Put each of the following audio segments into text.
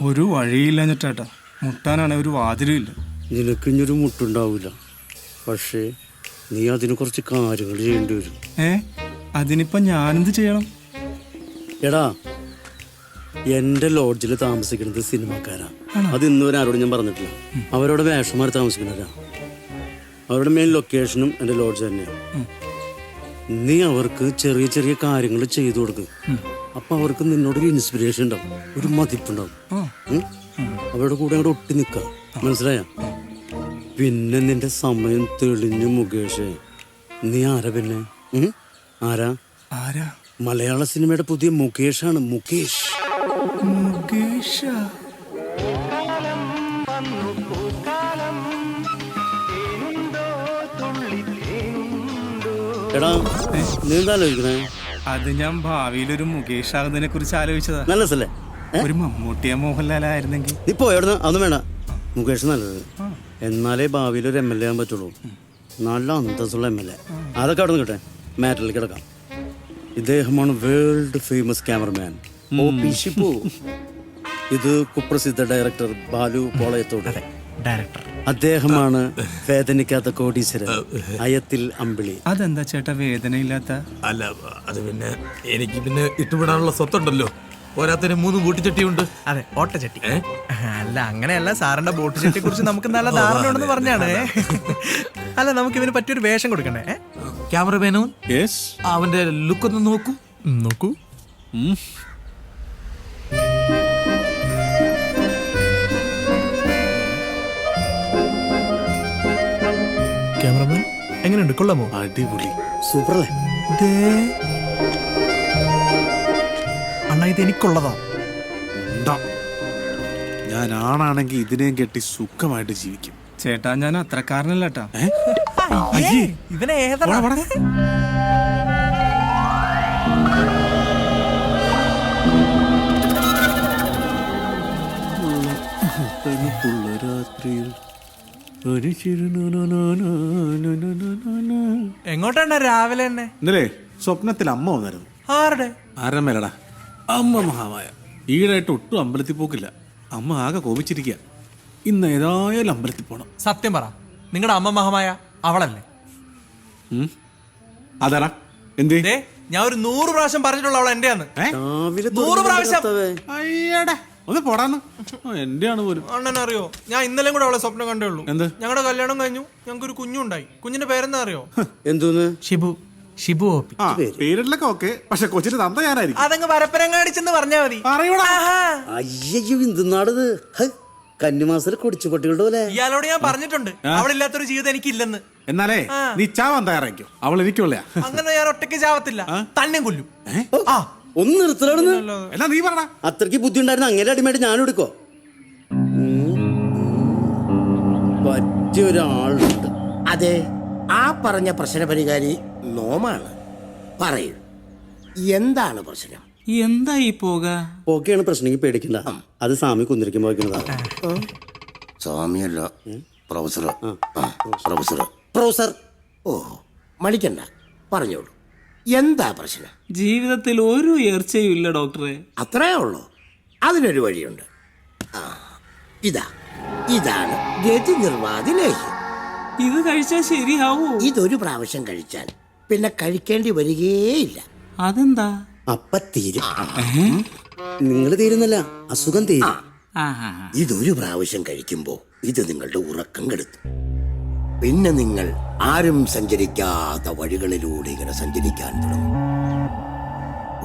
ഒരു വഴിയില്ല ചേട്ടാ, മുട്ടാനാണ് ഒരു വാതിലും ഇല്ല. നിനക്കിഞ്ഞൊരു മുട്ടുണ്ടാവില്ല, പക്ഷേ നീ അതിന് കുറച്ച് കാര്യങ്ങൾ ചെയ്യേണ്ടി വരും. അതിനിപ്പോ ഞാനെന്ത് ചെയ്യണം? എടാ, എന്റെ ലോഡ്ജിൽ താമസിക്കുന്നത് സിനിമാക്കാരാ. അത് ഇന്ന് വരെ ആരോടും ഞാൻ പറഞ്ഞിട്ടില്ല. അവരോട് വേഷമാർ താമസിക്കുന്നവരാ. അവരുടെ മെയിൻ ലൊക്കേഷനും എന്റെ ലോഡ്ജ് തന്നെയാണ്. നീ അവർക്ക് ചെറിയ ചെറിയ കാര്യങ്ങൾ ചെയ്തു കൊടുക്കും. അപ്പൊ അവർക്ക് നിന്നോടൊരു ഇൻസ്പിറേഷൻ ഉണ്ടാവും, ഒരു മതിപ്പുണ്ടാവും. അവരുടെ കൂടെ അങ്ങോട്ട് ഒട്ടി നിൽക്കുക, മനസ്സിലായ? പിന്നെ നിന്റെ സമയം തെളിഞ്ഞു മുകേഷ്. നീ ആരാ പിന്നെ? ആരാ? ആരാ? മലയാള സിനിമയുടെ പുതിയ മുകേഷാണ്. മുകേഷ്. എടാ, നീ എന്താ ആലോചിക്കണേ? അത് ഞാൻ ഭാവിയിലൊരു മുകേഷ് ആകുന്നതിനെ കുറിച്ച് ആലോചിച്ചതാ. നല്ലതല്ലേ? ഒരു മമ്മൂട്ടിയ മോഹൻലാലായിരുന്നെങ്കിൽ. ഇപ്പൊ എവിടുന്ന്? അതൊന്നും വേണ്ട, മുകേഷ് നല്ലത്. എന്നാലേ ഭാവിയിൽ ഒരു MLA ആകാൻ പറ്റുള്ളൂ. നല്ല അന്തസ്സുള്ള MLA. അതൊക്കെ അവിടെ നിൽക്കട്ടെ, മാറ്ററിലേക്ക് കിടക്കാം. ഇദ്ദേഹമാണ് വേൾഡ് ഫേമസ് ക്യാമറമാൻ ഷിബു. ഇത് കുപ്രസിദ്ധ ഡയറക്ടർ ബാലു പോളയത്തോട്. അദ്ദേഹമാണ് വേദനിക്കാത്ത കോടീശ്വരൻ അയത്തിൽ അമ്പിളി. അതെന്താ ചേട്ടാ വേദനയില്ലാത്ത? അല്ല, അത് പിന്നെ എനിക്ക് പിന്നെ ഇട്ടുവിടാനുള്ള സ്വത്തുണ്ടല്ലോ. പോരാത്തിന് 3 ബോട്ടുചട്ടിയുണ്ട്. അതെ, ഓട്ടച്ചട്ടി. അല്ല, അങ്ങനെയല്ല, സാറിന്റെ ബോട്ട് ചട്ടിയെ കുറിച്ച് നമുക്ക് നല്ല ധാരണ ഉണ്ടെന്ന് പറഞ്ഞാണ്. അല്ല, നമുക്ക് ഇവന് പറ്റിയൊരു വേഷം കൊടുക്കണ്ടേ? ക്യാമറമാനോ? അവന്റെ ലുക്ക് ഒന്ന് നോക്കൂ. നോക്കൂ. ക്യാമറമാൻ എങ്ങനെയുണ്ട്? കൊള്ളാമോ? അടിപൊളി, സൂപ്പറല്ലേ? അണ്ണാ, ഇത് എനിക്കുള്ളതാ. ഞാൻ ആണാണെങ്കിൽ ഇതിനെയും കെട്ടി സുഖമായിട്ട് ജീവിക്കും. ചേട്ടാ, ഞാൻ അത്രക്കാരനല്ലേട്ടാ. ഇവനെ ഏതാ? എങ്ങോട്ടാണ് രാവിലെ തന്നെ? ഇന്നലെ സ്വപ്നത്തിൽ അമ്മ വന്നായിരുന്നു. ആരുടെ? ആരമ്മേലടാ, അമ്മ മഹാമായ. ഈടായിട്ട് ഒട്ടും അമ്പലത്തിൽ പോക്കില്ല. അമ്മ ആകെ കോപിച്ചിരിക്കുക. ഇന്ന് ഏതായാലും അമ്പലത്തിൽ പോണം. സത്യം പറ, നിങ്ങളുടെ അമ്മ മഹമായ അവളല്ലേ? അതാടാ. എന്തേ? ഞാൻ ഒരു 100 പ്രാവശ്യം പറഞ്ഞിട്ടുള്ള അവൾ എന്റെയാന്ന്. 100 പ്രാവശ്യം. അയ്യടാ, ഒന്ന് പോടാന്ന്. എന്റെയാണ് പോലും. അണ്ണനറിയോ, ഞാൻ ഇന്നലെ കൂടെ അവളെ സ്വപ്നം കണ്ടേ ഉള്ളൂ. എന്ത്? ഞങ്ങളുടെ കല്യാണം കഴിഞ്ഞു, ഞങ്ങൾക്ക് ഒരു കുഞ്ഞുണ്ടായി. കുഞ്ഞിന്റെ പേരെന്താ അറിയോ? എന്തോന്ന്? ഷിബു. ഷിബു ഓപ്പി. പേരിലൊക്കെ ഓക്കെ, പക്ഷെ കൊച്ചിന് തന്ത ഞാനായിരിക്കും. അതങ്ങ് പരപ്പരങ്ങാടിച്ചെന്ന് പറഞ്ഞാ മതി. അയ്യോ, എന്തുന്നാടത്? കന്നിമാസത്തിൽ കൊടിച്ചു പട്ടികളുടെ പോലെ. ഇയാളോട് ഞാൻ പറഞ്ഞിട്ടുണ്ട്, അവളില്ലാത്തൊരു ജീവിതം എനിക്കില്ലെന്ന്. എന്നാലേ നീ ചാവാൻ തയ്യാറായിക്കോ. അവൾ എനിക്കുള്ള. അങ്ങനെ ഞാൻ ഒറ്റയ്ക്ക് ചാവത്തില്ല, തന്നെ കൊല്ലും. ഒന്ന് നിർത്തലാണ്. എന്നാ നീ പറ. അത്രയ്ക്ക് ബുദ്ധി ഉണ്ടായിരുന്ന അങ്ങനെ അടിമയായിട്ട് ഞാനും എടുക്കോ? പറ്റിയൊരാളുണ്ട്. അതെ, ആ പറഞ്ഞ പ്രശ്നപരിഹാരി നോമാണ്. പറയൂ, എന്താണ് പ്രശ്നം? എന്താ ഈ പോക്കെയാണ് പ്രശ്നം, പേടിക്കണ്ട. അത് സ്വാമി കുന്തിരിക്കുമ്പോ വയ്ക്കുന്നതാണ്. സ്വാമിയല്ല, പ്രൊഫസർ. പ്രൊഫസർ. ഓ, മടിക്കണ്ട, പറഞ്ഞോളൂ, എന്താ പ്രശ്നം? ജീവിതത്തിൽ ഒരു ഉയർച്ചയും ഇല്ല ഡോക്ടറെ. അത്രേ ഉള്ളൂ? അതിനൊരു വഴിയുണ്ട്. ഇതാണ് ഗതി നിർവാതി ലേഹ്യം. ഇത് കഴിച്ചാൽ ശരിയാവൂ? ഇതൊരു പ്രാവശ്യം കഴിച്ചാൽ പിന്നെ കഴിക്കേണ്ടി വരികേയില്ല. അതെന്താ? അപ്പ തീരും. നിങ്ങൾ തീരുന്നല്ല, അസുഖം തീരും. ഇതൊരു പ്രാവശ്യം കഴിക്കുമ്പോ ഇത് നിങ്ങളുടെ ഉറക്കം കെടുത്തു. പിന്നെ നിങ്ങൾ ആരും സഞ്ചരിക്കാത്ത വഴികളിലൂടെ ഇങ്ങനെ സഞ്ചരിക്കാൻ തുടങ്ങും,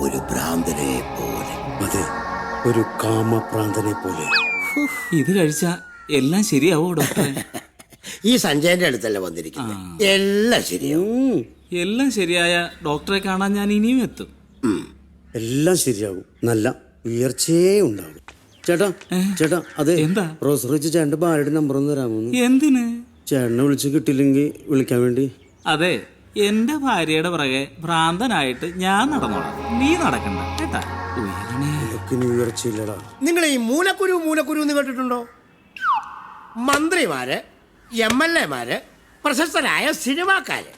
ഒരു ഭ്രാന്തനെ പോലെ. അതെ, ഒരു കാമഭ്രാന്തനെ പോലെ. ഇത് കഴിച്ചാ എല്ലാം ശരിയാവോ ഡോക്ടറെ? ഈ സഞ്ജയന്റെ അടുത്തല്ല വന്നിരിക്കുന്നത്, എല്ലാം ശരിയാവും. എല്ലാം ശരിയായ ഡോക്ടറെ കാണാൻ ഞാൻ ഇനിയും എത്തും. എല്ലാം ശരിയാകും, നല്ല ഉയർച്ചയേ ഉണ്ടാകും. ചേട്ടാ അതെ, എന്താ? പ്രൊഫസർ വെച്ച് ചേട്ടന്റെ ഭാര്യയുടെ നമ്പർ ഒന്ന് തരാമോ? എന്തിന്? ചേട്ടനെ വിളിച്ച് കിട്ടില്ലെങ്കിൽ വിളിക്കാൻ വേണ്ടി. അതെ, എന്റെ ഭാര്യയുടെ പുറകെ ഭ്രാന്തനായിട്ട് ഞാൻ നടന്നോളാം, നീ നടക്കണ്ട കേട്ടാ. ഉയർച്ചയില്ലടാ. നിങ്ങൾ ഈ മൂലക്കുരു എന്ന് കേട്ടിട്ടുണ്ടോ? മന്ത്രിമാര്, MLA മാര്, പ്രശസ്തരായ സിനിമാക്കാര്,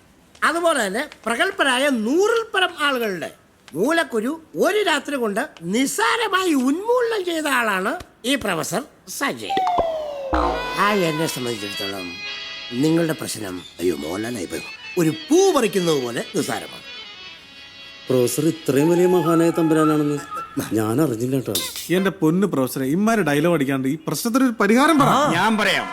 അതുപോലെ തന്നെ പ്രഗത്ഭരായ 100-ൽ പരം ആളുകളുടെ മൂലക്കുരു ഒരു രാത്രി കൊണ്ട് നിസ്സാരമായി ഉന്മൂലനം ചെയ്ത ആളാണ് ഈ പ്രൊഫസർ സജയ്. എന്നെ സംബന്ധിച്ചിടത്തോളം നിങ്ങളുടെ പ്രശ്നം അയ്യോ മോഹൻലാലായി പോയി ഒരു പൂ പറിക്കുന്നത് പോലെ നിസ്സാരമാണ്. പ്രൊഫസർ ഇത്രയും വലിയ മഹാനായ തമ്പുരാനാണെന്ന് ഞാൻ അറിഞ്ഞില്ല കേട്ടോ. എന്റെ പൊന്ന് പ്രൊഫസറെ, ഇമ്മാര് ഡയലോഗ് അടിക്കാണ്ട് ഈ പ്രശ്നത്തിന് ഒരു പരിഹാരം പറ. ഞാൻ പറയാം.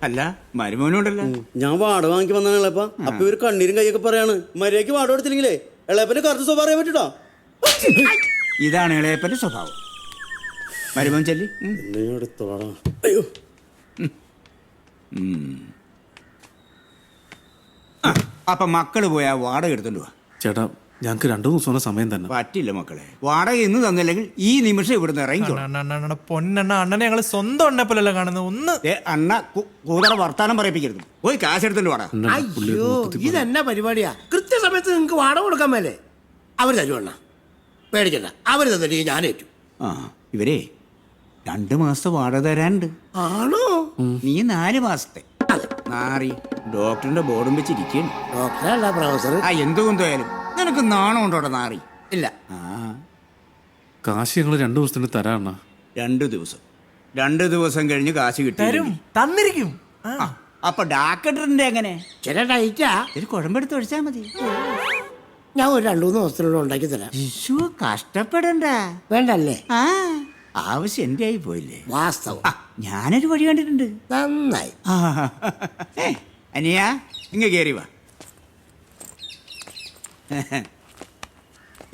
അല്ല മരുമോനുണ്ടല്ലോ. ഞാൻ വാടക വാങ്ങിക്ക് വന്നാണ് ഇളപ്പ. അപ്പൊ ഇവര് കണ്ണീരും കൈയൊക്കെ പറയാണ് മര്യാദക്ക് വാടക കൊടുത്തില്ലെങ്കിലേ ഇളയപ്പന്റെ കറുത്ത സ്വഭാവം അറിയാൻ പറ്റൂട്ടോ. ഇതാണ് ഇളയപ്പന്റെ സ്വഭാവം. മരുമോൻ ചെല്ലി. അയ്യോ അപ്പൊ മക്കള് പോയാ വാടക എടുത്തോണ്ട് പോവാ. ചേട്ടാ ഞങ്ങക്ക് 2 ദിവസം സമയം തന്നെ. പറ്റില്ല മക്കളെ, വാടക ഇന്ന് തന്നില്ലെങ്കിൽ ഈ നിമിഷം ഇവിടുന്ന് ഇറങ്ങിക്കോ. പൊന്നെണ്ണ അണ്ണനെ ഞങ്ങള് സ്വന്തം എണ്ണ പോലല്ല കാണുന്നത്. ഒന്ന് അണ്ണ കൂതറ വർത്താനം പറയിപ്പിക്കരുത്. പോയി കാശ് എടുത്തോണ്ട് വാടാ. അയ്യോ ഇതെന്നാ പരിപാടിയാ? കൃത്യസമയത്ത് നിങ്ങൾക്ക് വാടക കൊടുക്കാൻ മേലേ? അവർ തരുവണ്ണ, പേടിക്കണ്ട. അവർ തന്നിട്ട് ഞാനേറ്റു. ആ ഇവരെ 2 മാസത്തെ വാടക തരാനുണ്ട്. ആണോ? നീ 4 മാസത്തെ. നാറി ഡോക്ടറിന്റെ ബോർഡും വെച്ചിരിക്കുന്നു. ഡോക്ടറല്ല പ്രൊഫസർ. എന്തുകൊണ്ടായാലും നിനക്ക് നാണം ഉണ്ടോടെ നാറി? ഇല്ല. ആ കാശ് ഞങ്ങൾ 2 ദിവസത്തിന് തരാണ്ണ. 2 ദിവസം 2 ദിവസം കഴിഞ്ഞ് കാശ് കിട്ടും. തരും, തന്നിരിക്കും. അപ്പൊ ഡാക്ടറിന്റെ എങ്ങനെ? ചില ഡൈറ്റാ. ഒരു കുഴമ്പെടുത്ത് ഒഴിച്ചാ മതി. ഞാൻ ഒരു 2-3 ദിവസത്തിനുള്ള ഉണ്ടാക്കി തരാം. ശിശു കഷ്ടപ്പെടണ്ട. വേണ്ടല്ലേ? ആ ആവശ്യം എന്റെ ആയി പോയില്ലേ? വാസ്തവം. ഞാനൊരു വഴി കണ്ടിട്ടുണ്ട്. നന്നായി. അനിയ ഇങ്ങ കേറി വാ.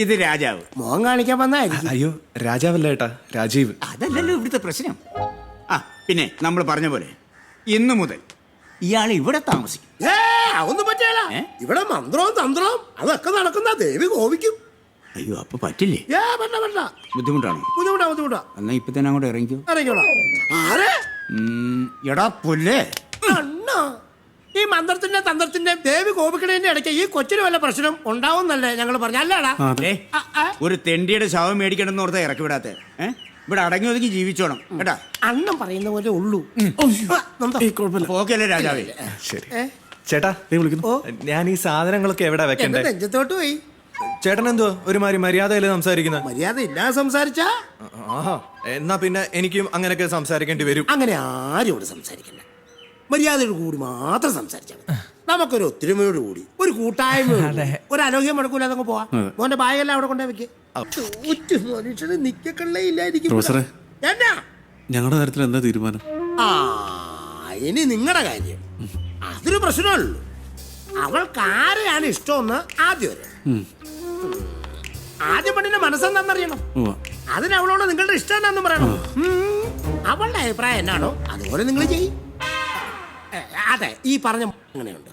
ഇത് രാജാവ്. മോൻ കാണിക്കാൻ വന്നായിരിക്കും. അയ്യോ രാജാവല്ല ഏട്ടാ, രാജീവ്. അതല്ലല്ലോ ഇവിടുത്തെ പ്രശ്നം. പിന്നെ നമ്മൾ പറഞ്ഞ പോലെ ഇന്നു മുതൽ ഇയാൾ ഇവിടെ താമസിക്കും. അതൊന്നും പറ്റില്ല. ഇവിടെ മന്ത്രവും തന്ത്രവും അതൊക്കെ നടക്കുന്ന ദേവി കോപിക്കും. അയ്യോ അപ്പൊ പറ്റില്ലേ? വേണ്ട. ബുദ്ധിമുട്ടാണോ? ബുദ്ധിമുട്ടാ. എന്നാ ഇപ്പൊ തന്നെ അങ്ങോട്ട് ഇറങ്ങിക്കോ. ഇറങ്ങിക്കോളാം. ആരെ? എടാ പുല്ലേ, അണ്ണാ, ഈ മന്ത്രത്തിന്റെ തന്ത്രത്തിന്റെ ദേവി കോപിക്കണേന്റെ ഇടയ്ക്ക് ഈ കൊച്ചിന് വല്ല പ്രശ്നം ഉണ്ടാവുന്നല്ലേ ഞങ്ങൾ പറഞ്ഞല്ലേടാ? ഒരു തെണ്ടിയുടെ ശവം മേടിക്കണം എന്ന് ഓർത്താ ഇറക്കി വിടാത്തെ. ഇവിടെ അടങ്ങി ഒതുങ്ങി ജീവിച്ചോണം കേട്ടാ. അണ്ണൻ പറയുന്ന പോലെ ഉള്ളൂ. ഓക്കെയല്ലേ രാജാവേ? ശരി ചേട്ടാ, ഞാൻ ഈ സാധനങ്ങളൊക്കെ എവിടെ വെക്കണ്ടേ? നെഞ്ചത്തോട്ട് പോയി. ചേട്ടൻ എന്തോ ഒരുമാതിരി മര്യാദയില് സംസാരിക്കുന്നത്? മര്യാദ ഇല്ലാതെ സംസാരിച്ചാ ആഹാ, എന്നാ പിന്നെ എനിക്കും അങ്ങനെയൊക്കെ സംസാരിക്കേണ്ടി വരും. അങ്ങനെ ആരും ഇവിടെ സംസാരിക്കണ്ട. മര്യാദയോട് കൂടി മാത്രം സംസാരിച്ചാൽ മതി. നമുക്കൊരു ഒത്തൊരുമയോട് കൂടി ഒരു കൂട്ടായ്മ, ഒരു അലോഹ്യം മുടക്കൂല അതങ്ങ് പോവാ. മോന്റെ ബാഗെല്ലാം അവിടെ കൊണ്ടേ വെക്കേ. മനുഷ്യന് നിക്കക്കള്ളേ ഇല്ലായിരിക്കും. പ്രൊഫസറെ, എന്നാ ഞങ്ങളുടെ കാര്യത്തിൽ എന്താ തീരുമാനം? ഇനി നിങ്ങളുടെ കാര്യം അതൊരു പ്രശ്നമല്ലോ. അവൾക്ക് ആരെയാണ് ഇഷ്ടമെന്ന് ആദ്യം പെണ്ണിന്റെ മനസ്സെന്താണെന്നറിയണം. അതിന് അവളോട് നിങ്ങളുടെ ഇഷ്ടം എന്താണെന്ന് പറയണം. അവളുടെ അഭിപ്രായം എന്നാണോ അതുപോലെ നിങ്ങൾ ചെയ്യും. അതെ, ഈ പറഞ്ഞ അങ്ങനെയുണ്ട്.